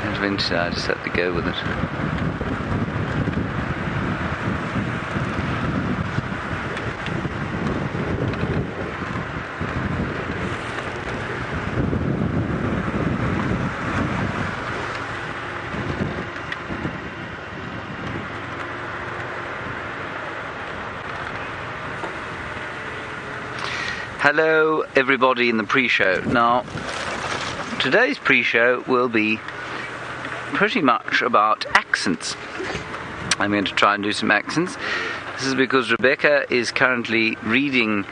And eventually I just had to go with it. Hello everybody in the pre-show. Now, today's pre-show will be pretty much about accents. I'm going to try and do some accents. This is because Rebecca is currently reading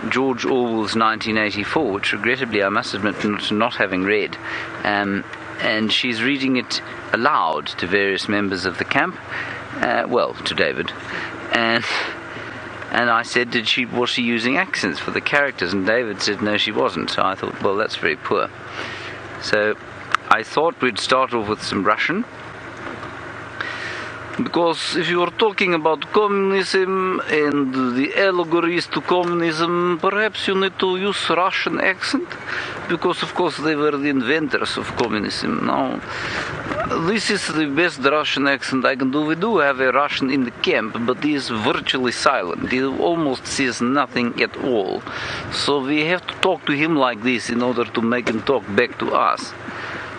George Orwell's 1984, which regrettably I must admit not having read. And she's reading it aloud to various members of the camp. Well, to David. And I said, was she using accents for the characters? And David said, no, she wasn't. So I thought, well, that's very poor. So I thought we'd start off with some Russian. Because if you are talking about communism and the allegories to communism, perhaps you need to use Russian accent. Because, of course, they were the inventors of communism. Now, this is the best Russian accent I can do. We do have a Russian in the camp, but he is virtually silent. He almost says nothing at all. So we have to talk to him like this in order to make him talk back to us.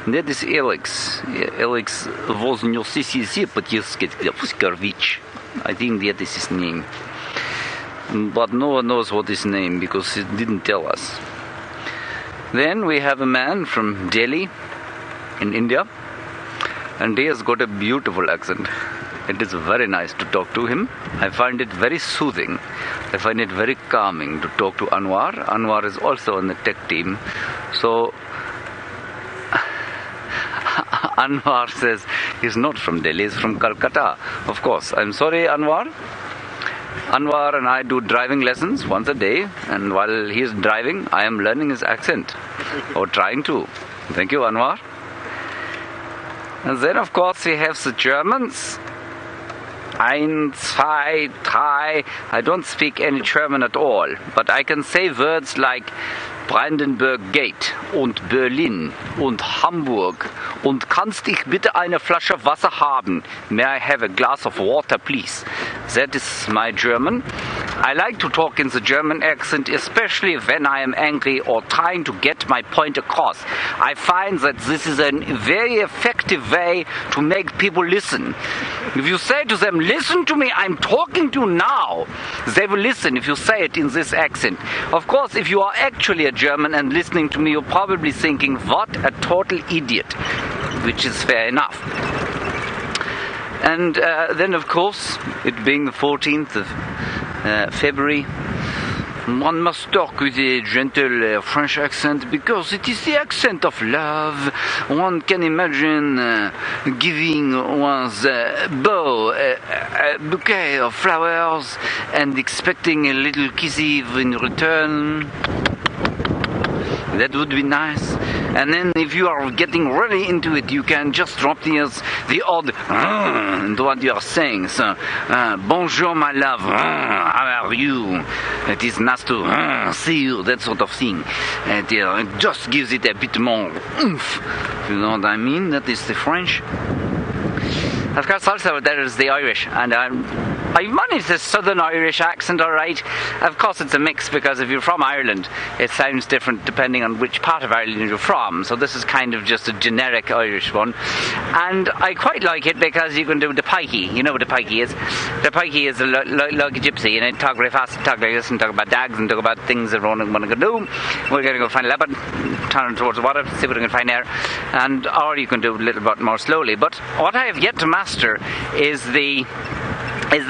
That is Alex. Alex Voznyosisizepatyskovich. I think that is his name. But no one knows what his name because he didn't tell us. Then we have a man from Delhi in India. And he has got a beautiful accent. It is very nice to talk to him. I find it very soothing. I find it very calming to talk to Anwar. Anwar is also on the tech team. So Anwar says he's not from Delhi, he's from Calcutta. Of course. I'm sorry, Anwar. Anwar and I do driving lessons once a day, and while he is driving, I am learning his accent, or trying to. Thank you, Anwar. And then, of course, we have the Germans. Ein, zwei, drei. I don't speak any German at all, but I can say words like Brandenburg Gate und Berlin und Hamburg und kannst ich bitte eine Flasche Wasser haben? May I have a glass of water, please? That is my German. I like to talk in the German accent, especially when I am angry or trying to get my point across. I find that this is a very effective way to make people listen. If you say to them, listen to me, I'm talking to you now, they will listen if you say it in this accent. Of course, if you are actually a German and listening to me, you're probably thinking, what a total idiot, which is fair enough. And then, of course, it being the 14th of February, one must talk with a gentle French accent because it is the accent of love. One can imagine giving one's beau a bouquet of flowers and expecting a little kiss in return. That would be nice. And then if you are getting really into it, you can just drop the odd into what you are saying. So, bonjour my love, how are you? It is nice to see you, that sort of thing. It just gives it a bit more oomph. You know what I mean? That is the French. Of course, also there is the Irish, and I managed the Southern Irish accent all right. Of course, it's a mix because if you're from Ireland, it sounds different depending on which part of Ireland you're from. So this is kind of just a generic Irish one, and I quite like it because you can do the pikey. You know what the pikey is? The pikey is like a gypsy, you know, talk very fast, talk like this, and talk about dags, and talk about things that we're going to do. We're going to go find a leopard, turn towards the water, see what we can find there, or you can do a little bit more slowly. But what I have yet to master is the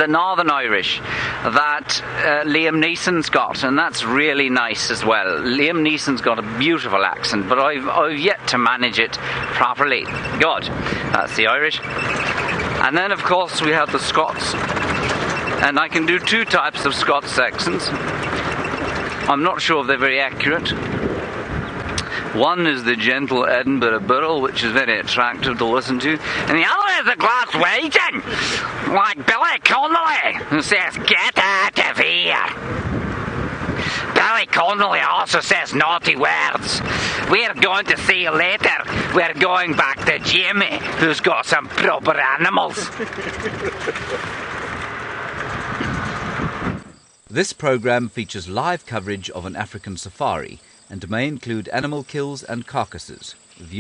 Northern Irish that Liam Neeson's got, and that's really nice as well. Liam Neeson's got a beautiful accent, but I've yet to manage it properly. Good. That's the Irish. And then, of course, we have the Scots, and I can do two types of Scots accents. I'm not sure if they're very accurate. One is the gentle Edinburgh Burl, which is very attractive to listen to, and the other is the Glaswegian, like Billy Connolly, who says, "Get out of here." Billy Connolly also says naughty words. We're going to see you later. We're going back to Jimmy, who's got some proper animals. This programme features live coverage of an African safari and may include animal kills and carcasses.